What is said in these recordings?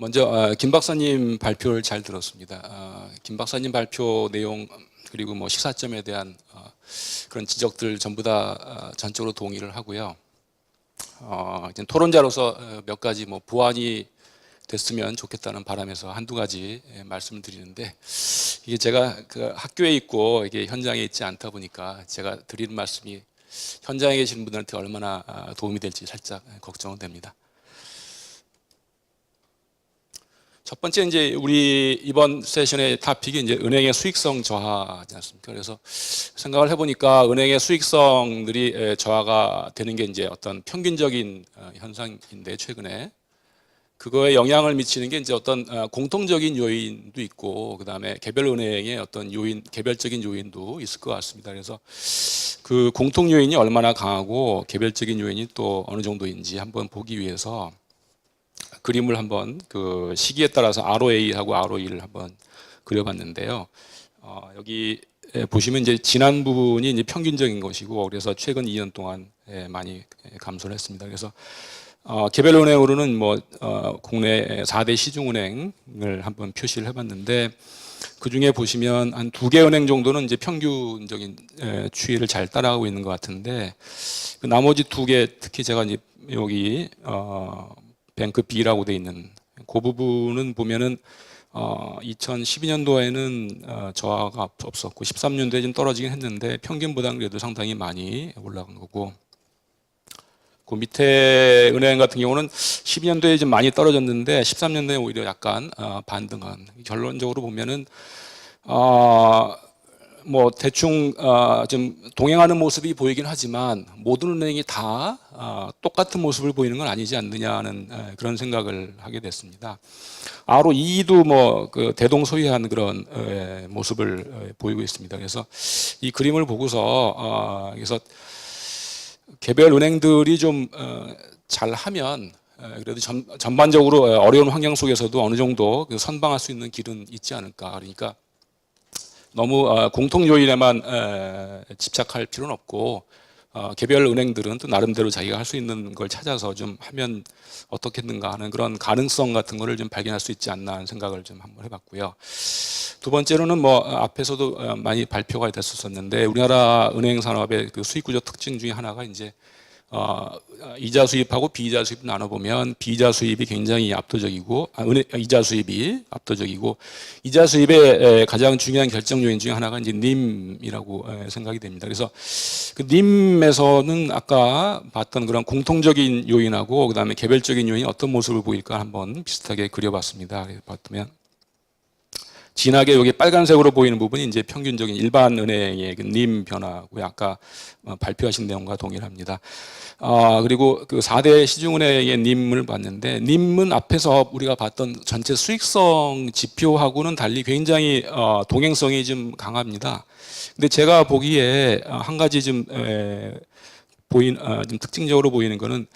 먼저 김 박사님 발표를 잘 들었습니다. 김 박사님 발표 내용 그리고 뭐 시사점에 대한 그런 지적들 전부 다 전적으로 동의를 하고요. 이제 토론자로서 몇 가지 뭐 보완이 됐으면 좋겠다는 바람에서 한두 가지 말씀을 드리는데, 이게 제가 그 학교에 있고 이게 현장에 있지 않다 보니까 제가 드리는 말씀이 현장에 계신 분들한테 얼마나 도움이 될지 살짝 걱정은 됩니다. 첫 번째, 이제 우리 이번 세션의 토픽이 이제 은행의 수익성 저하지 않습니까? 그래서 생각을 해보니까 은행의 수익성들이 저하가 되는 게 이제 어떤 평균적인 현상인데, 최근에 그거에 영향을 미치는 게 이제 어떤 공통적인 요인도 있고, 그 다음에 개별 은행의 어떤 요인, 개별적인 요인도 있을 것 같습니다. 그래서 그 공통 요인이 얼마나 강하고 개별적인 요인이 또 어느 정도인지 한번 보기 위해서 그림을 한번 그 시기에 따라서 ROA하고 ROE를 한번 그려봤는데요. 여기 보시면 이제 지난 부분이 이제 평균적인 것이고, 그래서 최근 2년 동안 많이 감소를 했습니다. 그래서 개별 은행으로는 뭐 국내 4대 시중은행을 한번 표시를 해봤는데, 그 중에 보시면 한 2개 은행 정도는 이제 평균적인 추이를 잘 따라가고 있는 것 같은데, 그 나머지 2개, 특히 제가 이제 여기 뱅크 B라고 돼 있는 그 부분은 보면은 2012년도에는 저하가 없었고 13년도에 좀 떨어지긴 했는데 평균보다는 그래도 상당히 많이 올라간 거고, 그 밑에 은행 같은 경우는 12년도에 좀 많이 떨어졌는데 13년도에 오히려 약간 반등한, 결론적으로 보면은 뭐 대충 좀 동행하는 모습이 보이긴 하지만 모든 은행이 다 똑같은 모습을 보이는 건 아니지 않느냐는 그런 생각을 하게 됐습니다. ROE도 뭐 그 대동소이한 그런 모습을 보이고 있습니다. 그래서 이 그림을 보고서 그래서 개별 은행들이 좀 잘하면 그래도 전반적으로 어려운 환경 속에서도 어느 정도 선방할 수 있는 길은 있지 않을까. 그러니까 너무 공통 요인에만 집착할 필요는 없고, 개별 은행들은 또 나름대로 자기가 할 수 있는 걸 찾아서 좀 하면 어떻겠는가 하는 그런 가능성 같은 거를 좀 발견할 수 있지 않나 하는 생각을 좀 한번 해봤고요. 두 번째로는 뭐 앞에서도 많이 발표가 됐었는데, 우리나라 은행 산업의 그 수익 구조 특징 중에 하나가 이제 이자 수입하고 비이자 수입 나눠보면 비이자 수입이 굉장히 압도적이고, 이자 수입이 압도적이고, 이자 수입의 가장 중요한 결정 요인 중에 하나가 이제 NIM이라고 생각이 됩니다. 그래서 그 NIM에서는 아까 봤던 그런 공통적인 요인하고 그 다음에 개별적인 요인이 어떤 모습을 보일까 한번 비슷하게 그려봤습니다. 봤더면 진하게 여기 빨간색으로 보이는 부분이 이제 평균적인 일반 은행의 그 NIM 변화고요. 아까 발표하신 내용과 동일합니다. 그리고 그 4대 시중은행의 NIM을 봤는데, NIM은 앞에서 우리가 봤던 전체 수익성 지표하고는 달리 굉장히 동행성이 좀 강합니다. 근데 제가 보기에 한 가지 좀 좀 특징적으로 보이는 거는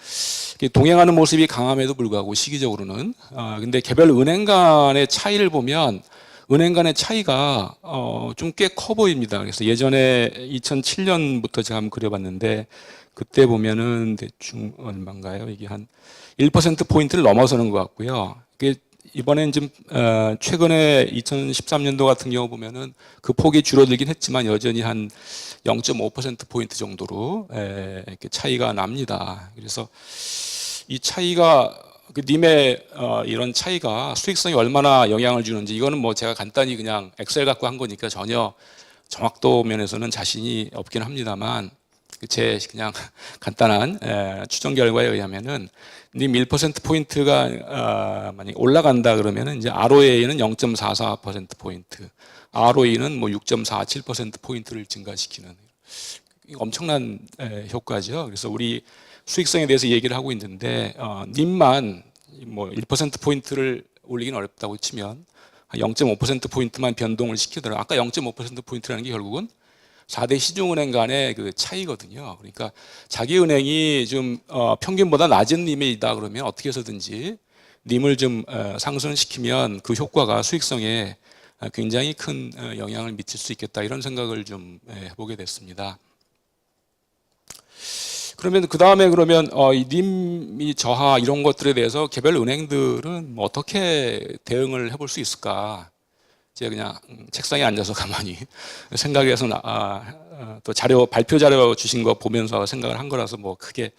동행하는 모습이 강함에도 불구하고 시기적으로는 근데 개별 은행 간의 차이를 보면 은행 간의 차이가 좀 꽤 커 보입니다. 그래서 예전에 2007년부터 제가 한번 그려봤는데, 그때 보면은 대충 얼마인가요? 이게 한 1%포인트를 넘어서는 것 같고요. 이번엔 좀 최근에 2013년도 같은 경우 보면은 그 폭이 줄어들긴 했지만 여전히 한 0.5%포인트 정도로 이렇게 차이가 납니다. 그래서 이 차이가 그 님의 이런 차이가 수익성에 얼마나 영향을 주는지, 이거는 뭐 제가 간단히 그냥 엑셀 갖고 한 거니까 전혀 정확도 면에서는 자신이 없긴 합니다만, 제 그냥 간단한 추정 결과에 의하면은 님 1%포인트가 만약 올라간다 그러면은 이제 ROA는 0.44%포인트, ROE는 뭐 6.47%포인트를 증가시키는 엄청난 효과죠. 그래서 우리 수익성에 대해서 얘기를 하고 있는데, 님만 뭐 1%포인트를 올리긴 어렵다고 치면 0.5%포인트만 변동을 시키더라도, 아까 0.5%포인트라는 게 결국은 4대 시중은행 간의 그 차이거든요. 그러니까 자기 은행이 좀 평균보다 낮은 님이다 그러면 어떻게 해서든지 님을 좀 상승시키면 그 효과가 수익성에 굉장히 큰 영향을 미칠 수 있겠다, 이런 생각을 좀 해보게 됐습니다. 그러면 그 다음에 그러면 이 님이 저하 이런 것들에 대해서 개별 은행들은 뭐 어떻게 대응을 해볼 수 있을까? 제가 그냥 책상에 앉아서 가만히 생각해서 또 발표 자료 주신 거 보면서 생각을 한 거라서 뭐 크게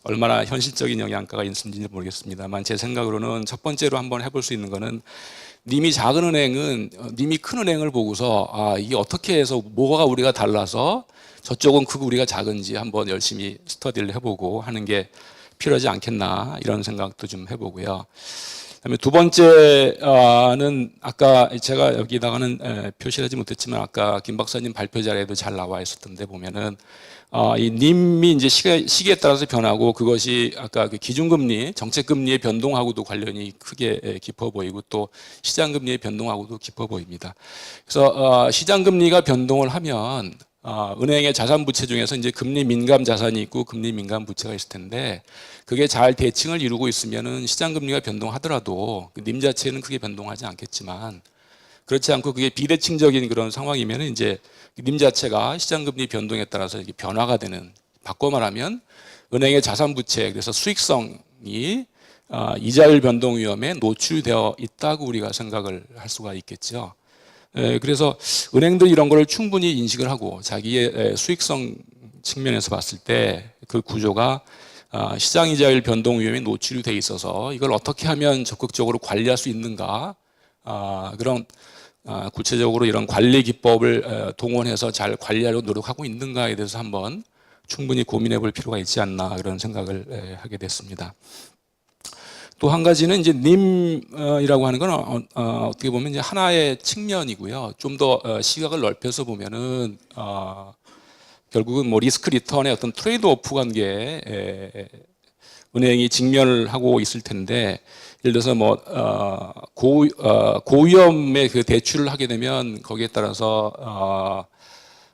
얼마나 현실적인 영향가가 있는지 모르겠습니다만 제 생각으로는 첫 번째로 한번 해볼 수 있는 거는 님이 작은 은행은 님이 큰 은행을 보고서 이게 어떻게 해서 뭐가 우리가 달라서 저쪽은 크고 우리가 작은지 한번 열심히 스터디를 해보고 하는 게 필요하지 않겠나 이런 생각도 좀 해보고요. 그다음에 두 번째는 아까 제가 여기다가는 표시를 하지 못했지만 아까 김 박사님 발표 자료에도 잘 나와 있었던데 보면은 이 님이 이제 시기에 따라서 변하고 그것이 아까 그 기준금리, 정책금리의 변동하고도 관련이 크게 깊어 보이고 또 시장금리의 변동하고도 깊어 보입니다. 그래서 시장금리가 변동을 하면 은행의 자산 부채 중에서 이제 금리 민감 자산이 있고 금리 민감 부채가 있을 텐데 그게 잘 대칭을 이루고 있으면은 시장 금리가 변동하더라도 님 자체는 크게 변동하지 않겠지만 그렇지 않고 그게 비대칭적인 그런 상황이면은 이제 님 자체가 시장 금리 변동에 따라서 이게 변화가 되는, 바꿔 말하면 은행의 자산 부채, 그래서 수익성이 이자율 변동 위험에 노출되어 있다고 우리가 생각을 할 수가 있겠죠. 그래서 은행도 이런 거를 충분히 인식을 하고 자기의 수익성 측면에서 봤을 때 그 구조가 시장 이자율 변동 위험에 노출이 돼 있어서 이걸 어떻게 하면 적극적으로 관리할 수 있는가, 그런 구체적으로 이런 관리 기법을 동원해서 잘 관리하려고 노력하고 있는가에 대해서 한번 충분히 고민해 볼 필요가 있지 않나 그런 생각을 하게 됐습니다. 또 한 가지는 이제 님이라고 하는 건 어떻게 보면 이제 하나의 측면이고요. 좀 더 시각을 넓혀서 보면은 결국은 뭐 리스크 리턴의 어떤 트레이드 오프 관계에 은행이 직면을 하고 있을 텐데, 예를 들어서 뭐 고위험의 그 대출을 하게 되면 거기에 따라서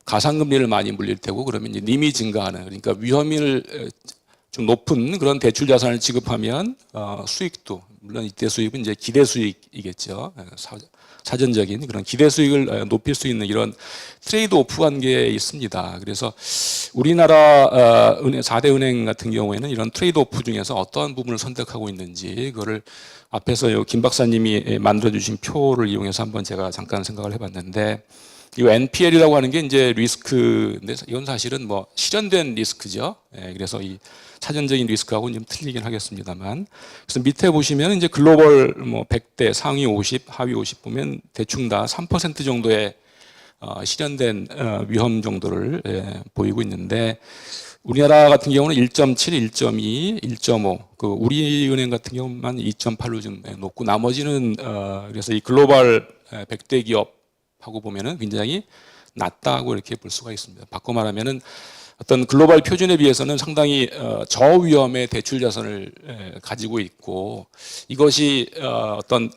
가상금리를 많이 물릴 테고 그러면 이제 님이 증가하는, 그러니까 위험을 좀 높은 그런 대출 자산을 지급하면 수익도, 물론 이때 수익은 이제 기대 수익이겠죠. 사전적인 그런 기대 수익을 높일 수 있는 이런 트레이드 오프 관계에 있습니다. 그래서 우리나라 4대 은행 같은 경우에는 이런 트레이드 오프 중에서 어떠한 부분을 선택하고 있는지 그거를 앞에서 김 박사님이 만들어 주신 표를 이용해서 한번 제가 잠깐 생각을 해봤는데, 이 NPL이라고 하는 게 이제 리스크인데 이건 사실은 뭐 실현된 리스크죠. 그래서 이 사전적인 리스크하고는 좀 틀리긴 하겠습니다만, 그래서 밑에 보시면 이제 글로벌 뭐 100대 상위 50, 하위 50 보면 대충 다 3% 정도의 실현된 위험 정도를 보이고 있는데, 우리나라 같은 경우는 1.7, 1.2, 1.5, 그 우리은행 같은 경우만 2.8로 좀 높고 나머지는 그래서 이 글로벌 100대 기업하고 보면은 굉장히 낮다고 이렇게 볼 수가 있습니다. 바꿔 말하면은 어떤 글로벌 표준에 비해서는 상당히 저위험의 대출 자산을 가지고 있고, 이것이 어떤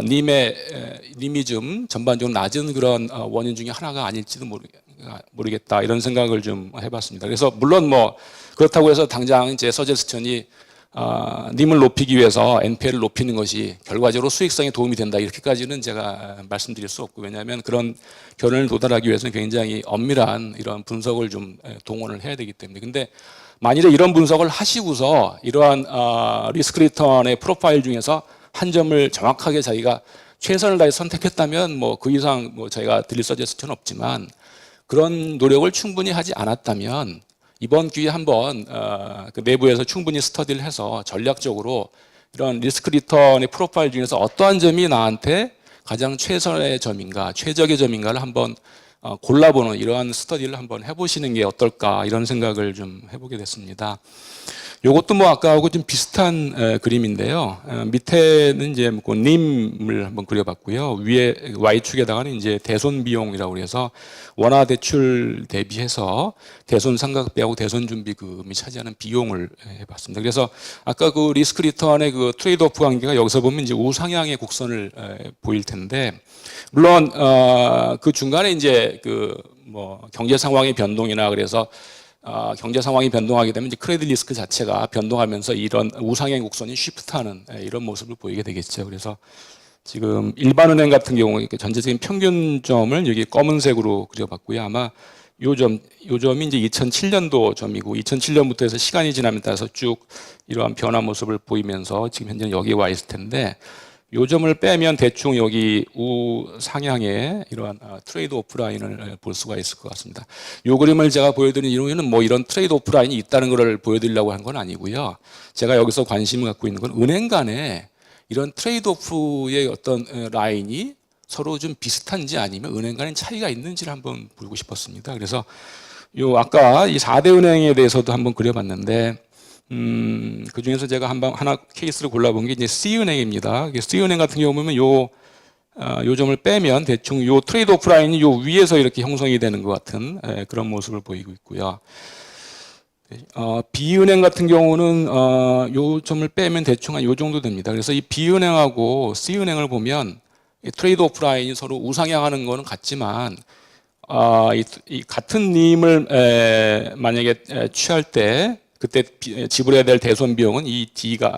님이 좀 전반적으로 낮은 그런 원인 중에 하나가 아닐지도 모르겠다 이런 생각을 좀 해봤습니다. 그래서 물론 뭐 그렇다고 해서 당장 제 서제스천이 님을 높이기 위해서 NPL을 높이는 것이 결과적으로 수익성에 도움이 된다 이렇게까지는 제가 말씀드릴 수 없고, 왜냐하면 그런 결론을 도달하기 위해서는 굉장히 엄밀한 이런 분석을 좀 동원을 해야 되기 때문에. 근데 만일에 이런 분석을 하시고서 이러한 리스크 리턴의 프로파일 중에서 한 점을 정확하게 자기가 최선을 다해 선택했다면 뭐 그 이상 뭐 저희가 드릴 서제스천은 없지만, 그런 노력을 충분히 하지 않았다면 이번 기회에 한번 그 내부에서 충분히 스터디를 해서 전략적으로 이런 리스크 리턴의 프로파일 중에서 어떠한 점이 나한테 가장 최선의 점인가, 최적의 점인가를 한번 골라보는 이러한 스터디를 한번 해보시는 게 어떨까 이런 생각을 좀 해보게 됐습니다. 요것도 뭐 아까하고 좀 비슷한 그림인데요. 밑에는 이제 그 님을 한번 그려봤고요. 위에 Y축에다가는 이제 대손 비용이라고 해서 원화 대출 대비해서 대손 상각비하고 대손 준비금이 차지하는 비용을 해봤습니다. 그래서 아까 그 리스크 리턴의 그 트레이드 오프 관계가 여기서 보면 이제 우상향의 곡선을 보일 텐데, 물론 그 중간에 이제 그 뭐 경제 상황의 변동이나 그래서 경제 상황이 변동하게 되면 이제 크레딧 리스크 자체가 변동하면서 이런 우상향 곡선이 쉬프트하는 이런 모습을 보이게 되겠죠. 그래서 지금 일반은행 같은 경우 전체적인 평균점을 여기 검은색으로 그려봤고요. 아마 요점이 이제 2007년도 점이고 2007년부터 해서 시간이 지남에 따라서 쭉 이러한 변화 모습을 보이면서 지금 현재는 여기에 와 있을 텐데 요점을 빼면 대충 여기 우상향의 이러한 트레이드 오프 라인을 볼 수가 있을 것 같습니다. 이 그림을 제가 보여드리는 이유는 뭐 이런 트레이드 오프 라인이 있다는 것을 보여드리려고 한 건 아니고요. 제가 여기서 관심을 갖고 있는 건 은행 간에 이런 트레이드 오프의 어떤 라인이 서로 좀 비슷한지 아니면 은행 간의 차이가 있는지를 한번 보고 싶었습니다. 그래서 아까 이 4대 은행에 대해서도 한번 그려봤는데 그 중에서 제가 하나 케이스를 골라본 게 이제 C은행입니다. C은행 같은 경우 보면 요 점을 빼면 대충 요 트레이드 오프 라인이 요 위에서 이렇게 형성이 되는 것 같은 그런 모습을 보이고 있고요. B은행 같은 경우는 요 점을 빼면 대충 한 요 정도 됩니다. 그래서 이 B은행하고 C은행을 보면 트레이드 오프 라인이 서로 우상향하는 거는 같지만 이 같은 님을 만약에 취할 때 그때 지불해야 될 대손 비용은 이 D가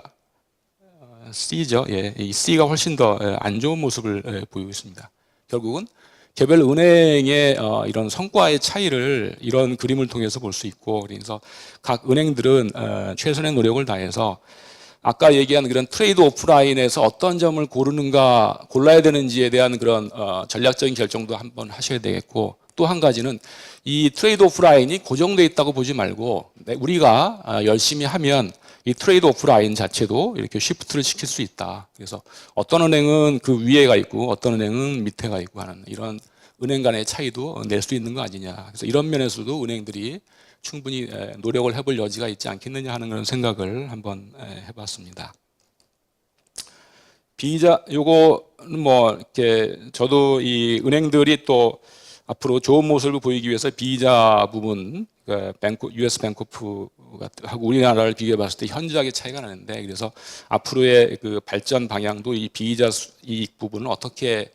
C죠. 예, 이 C가 훨씬 더 안 좋은 모습을 보이고 있습니다. 결국은 개별 은행의 이런 성과의 차이를 이런 그림을 통해서 볼 수 있고, 그래서 각 은행들은 최선의 노력을 다해서 아까 얘기한 그런 트레이드 오프라인에서 어떤 점을 골라야 되는지에 대한 그런 전략적인 결정도 한번 하셔야 되겠고, 또 한 가지는 이 트레이드 오프라인이 고정되어 있다고 보지 말고 우리가 열심히 하면 이 트레이드 오프라인 자체도 이렇게 쉬프트를 시킬 수 있다. 그래서 어떤 은행은 그 위에가 있고 어떤 은행은 밑에가 있고 하는 이런 은행 간의 차이도 낼 수 있는 거 아니냐. 그래서 이런 면에서도 은행들이 충분히 노력을 해볼 여지가 있지 않겠느냐 하는 그런 생각을 한번 해봤습니다. 요거는 뭐 이렇게 저도 이 은행들이 또 앞으로 좋은 모습을 보이기 위해서 비이자 부분, US 뱅코프하고 우리나라를 비교해 봤을 때 현저하게 차이가 나는데, 그래서 앞으로의 그 발전 방향도 이 비이자 이익 부분을 어떻게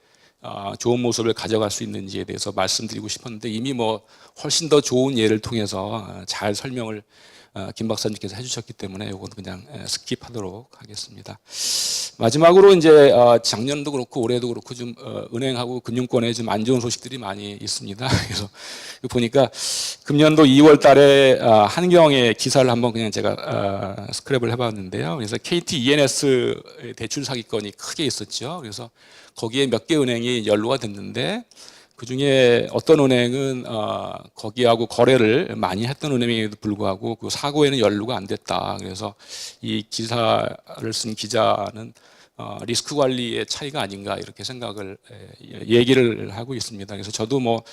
좋은 모습을 가져갈 수 있는지에 대해서 말씀드리고 싶었는데, 이미 뭐 훨씬 더 좋은 예를 통해서 잘 설명을 김 박사님께서 해주셨기 때문에 이건 그냥 스킵하도록 하겠습니다. 마지막으로 이제 작년도 그렇고 올해도 그렇고 좀 은행하고 금융권에 좀 안 좋은 소식들이 많이 있습니다. 그래서 보니까 금년도 2월 달에 한경의 기사를 한번 그냥 제가 스크랩을 해봤는데요. 그래서 KT ENS 대출 사기건이 크게 있었죠. 그래서 거기에 몇 개 은행이 연루가 됐는데, 그 중에 어떤 은행은 거기하고 거래를 많이 했던 은행에도 불구하고 그 사고에는 연루가 안 됐다. 그래서 이 기사를 쓴 기자는 리스크 관리의 차이가 아닌가 이렇게 생각을 얘기를 하고 있습니다. 그래서 저도 뭐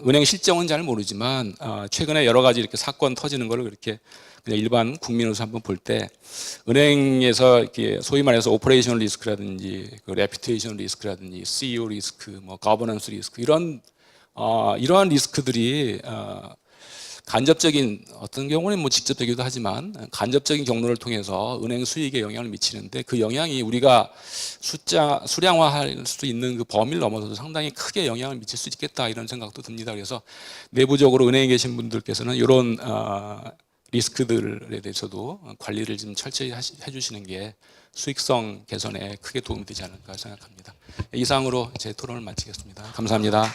은행 실정은 잘 모르지만 최근에 여러 가지 이렇게 사건 터지는 걸 그렇게 그냥 일반 국민으로서 한번 볼 때 은행에서 이렇게 소위 말해서 오퍼레이션 리스크라든지 그 레퓨테이션 리스크라든지 CEO 리스크, 뭐 거버넌스 리스크 이러한 리스크들이 간접적인, 어떤 경우는 뭐 직접적이기도 하지만 간접적인 경로를 통해서 은행 수익에 영향을 미치는데, 그 영향이 우리가 수량화할 수 있는 그 범위를 넘어서도 상당히 크게 영향을 미칠 수 있겠다 이런 생각도 듭니다. 그래서 내부적으로 은행에 계신 분들께서는 이런 리스크들에 대해서도 관리를 좀 철저히 해주시는 게 수익성 개선에 크게 도움이 되지 않을까 생각합니다. 이상으로 제 토론을 마치겠습니다. 감사합니다.